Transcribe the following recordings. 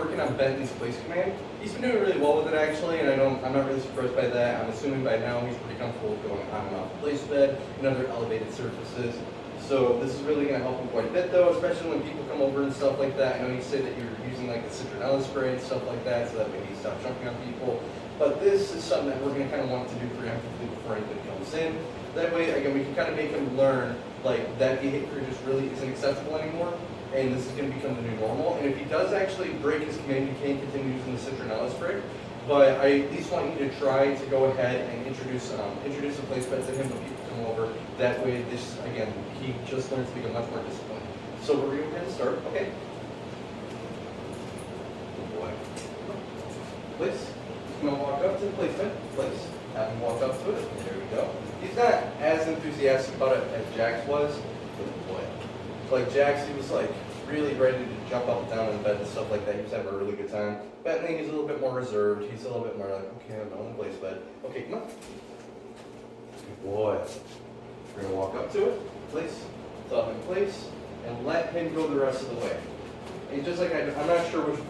working on Bentley's place command. He's been doing really well with it actually, and I'm not really surprised by that. I'm assuming by now he's pretty comfortable with going on and off the place bed and other elevated surfaces. So this is really going to help him quite a bit though, especially when people come over and stuff like that. I know you say that you're using like the citronella spray and stuff like that, so that way he stops jumping on people. But this is something that we're going to kind of want to do preemptively before anybody comes in. That way, again, we can kind of make him learn like that behavior just really isn't acceptable anymore, and this is going to become the new normal. And if he does actually break his command, you can continue using the citronella spray. But I at least want you to try to go ahead and introduce a place bed to him when people come over. That way, this again, he just learns to become much more disciplined. So we're going to go ahead and start. Okay. Good boy. Place. He's going to walk up to the place bed. Place. Have him walk up to it. There we go. He's not as enthusiastic about it as Jax was. Good boy. Like Jax, he was like really ready to jump up and down in bed and stuff like that. He was having a really good time. Bentley, he's a little bit more reserved. He's a little bit more like, okay, I'm on the place bed. Okay, come on. Good boy. We're gonna walk up to it, place, thumb in place, and let him go the rest of the way. And just like I'm not sure which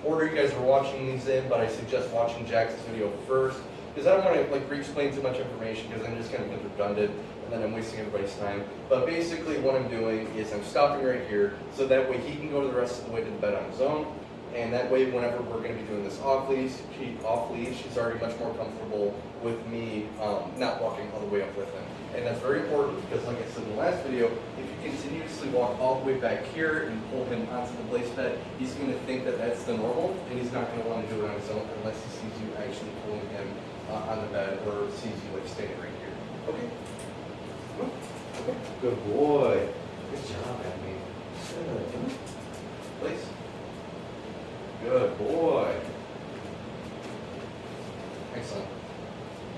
order you guys are watching these in, but I suggest watching Jax's video first, because I don't want to like re-explain too much information, because then it just kind of becomes redundant, and then I'm wasting everybody's time. But basically what I'm doing is I'm stopping right here, so that way he can go the rest of the way to the bed on his own, and that way whenever we're going to be doing this off leash, he's already much more comfortable with me not walking all the way up with him. And that's very important because, like I said in the last video, if you continuously walk all the way back here and pull him onto the place bed, he's going to think that that's the normal, and he's not going to want to do it on his own unless he sees you actually pulling him on the bed or sees you like standing right here. Okay. Okay. Good boy. Good job, Bentley. Good. Place. Good boy. Excellent.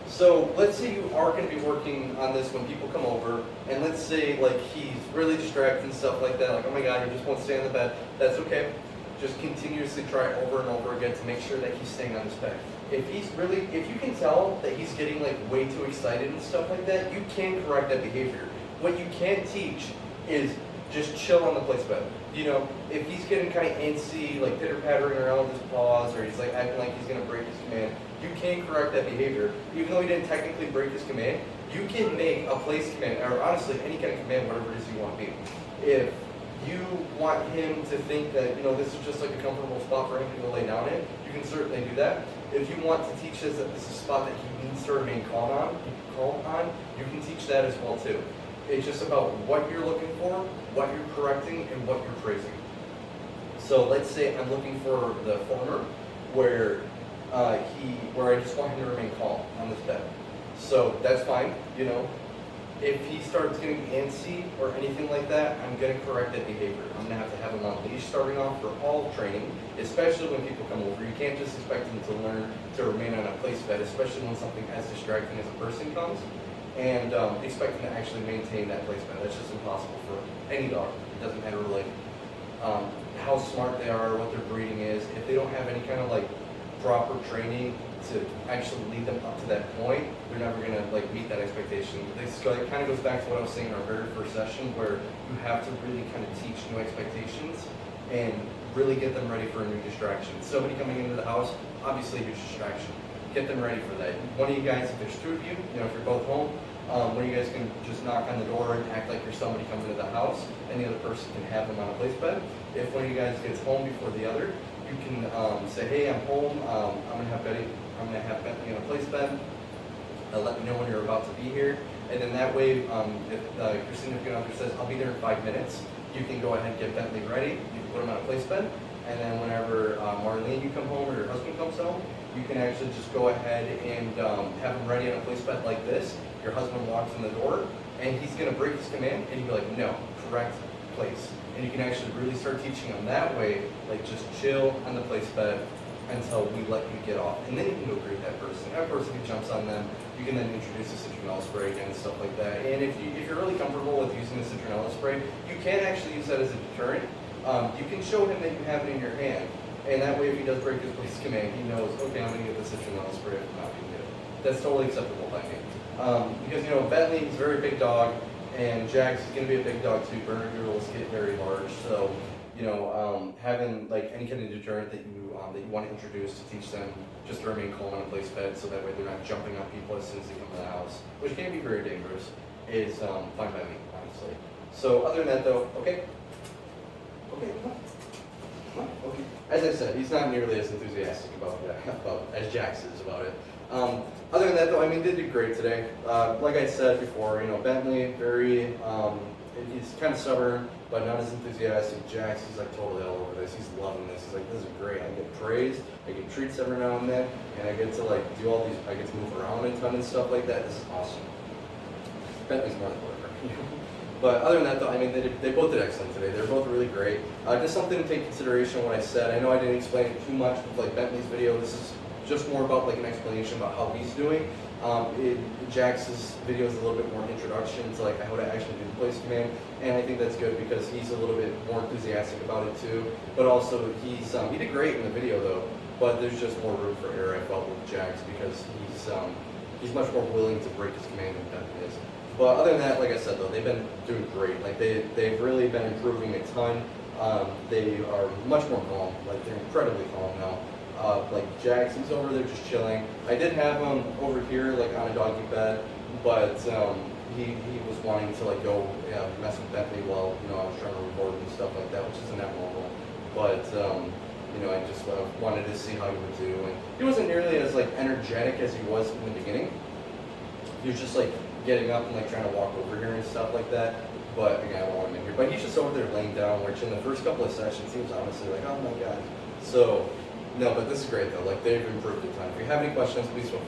So let's say you are going to be working on this when people come over, and let's say like he's really distracted and stuff like that, like oh my god, he just won't stay on the bed. That's okay. Just continuously try over and over again to make sure that he's staying on his bed. If you can tell that he's getting like way too excited and stuff like that, you can correct that behavior. What you can't teach is just chill on the place bed. You know, if he's getting kind of antsy, like pitter-pattering around with his paws, or he's like acting like he's going to break his command, you can correct that behavior. Even though he didn't technically break his command, you can make a place command, or honestly any kind of command, whatever it is you want to be. If you want him to think that, you know, this is just like a comfortable spot for him to go lay down in, you can certainly do that. If you want to teach us that this is a spot that he needs to remain calm on, you can teach that as well too. It's just about what you're looking for, what you're correcting, and what you're praising. So let's say I'm looking for the former, where I just want him to remain calm on this bed. So that's fine, you know. If he starts getting antsy or anything like that, I'm going to correct that behavior. I'm going to have him on leash starting off for all training, especially when people come over. You can't just expect them to learn to remain on a place bed, especially when something as distracting as a person comes, and expect them to actually maintain that place bed. That's just impossible for any dog. It doesn't matter like how smart they are, what their breeding is. If they don't have any kind of like proper training to actually lead them up to that point, they're never going to like meet that expectation. It kind of goes back to what I was saying in our very first session, where you have to really kind of teach new expectations and really get them ready for a new distraction. Somebody coming into the house, obviously a huge distraction. Get them ready for that. One of you guys, if there's two of you, you know, if you're both home, one of you guys can just knock on the door and act like you're somebody coming to the house, and the other person can have them on a place bed. If one of you guys gets home before the other, you can say, hey, I'm home, I'm gonna have Bentley on a place bed. Let me know when you're about to be here. And then that way, if your significant other says, I'll be there in 5 minutes, you can go ahead and get Bentley ready. You can put him on a place bed. And then whenever Marlene, you come home, or your husband comes home, you can actually just go ahead and have him ready on a place bed like this. Your husband walks in the door, and he's gonna break his command, and you'll be like, no, correct place. And you can actually really start teaching him that way, like just chill on the place bed until we let you get off. And then you can go greet that person. That person who jumps on them, you can then introduce the citronella spray again and stuff like that. And if you're really comfortable with using the citronella spray, you can actually use that as a deterrent. You can show him that you have it in your hand. And that way, if he does break his place command, he knows, okay, I'm going to get the citronella spray if I'm not being good. That's totally acceptable by me. Because, you know, Bentley is a very big dog, and Jax is going to be a big dog too. Bernedoodles get very large, so having like any kind of deterrent that you want to introduce to teach them just to remain calm in a place bed, so that way they're not jumping on people as soon as they come to the house, which can be very dangerous, is fine by me, honestly. So other than that though, okay, come on. Okay. As I said, he's not nearly as enthusiastic about as Jax is about it. Other than that though, I mean, they did great today. Like I said before, Bentley, very, he's kind of stubborn, but not as enthusiastic. Jax, he's like totally all over this. He's loving this. He's like, this is great. I get praised, I get treats every now and then, and I get to like do all these, I get to move around a ton and stuff like that. This is awesome. Bentley's more than whatever. But other than that, though, I mean, they both did excellent today. They're both really great. Just something to take into consideration what I said. I know I didn't explain it too much with like Bentley's video. This is just more about like an explanation about how he's doing. Jax's video is a little bit more introduction to like how to actually do the place command, and I think that's good because he's a little bit more enthusiastic about it too. But also he did great in the video though. But there's just more room for error I felt with Jax because he's much more willing to break his command than Bentley is. But other than that, like I said though, they've been doing great. Like they've really been improving a ton. They are much more calm. Like they're incredibly calm now. Like Jax, he's over there just chilling. I did have him over here like on a doggy bed, but he was wanting to like go mess with Bentley while I was trying to record and stuff like that, which isn't abnormal. But I just wanted to see how he would do, and he wasn't nearly as like energetic as he was in the beginning. He was just like getting up and like trying to walk over here and stuff like that. But again, I don't want him in here. But he's just over there laying down, which in the first couple of sessions he was honestly like, oh my god. So no, but this is great though. Like they've improved a ton. If you have any questions, please feel free.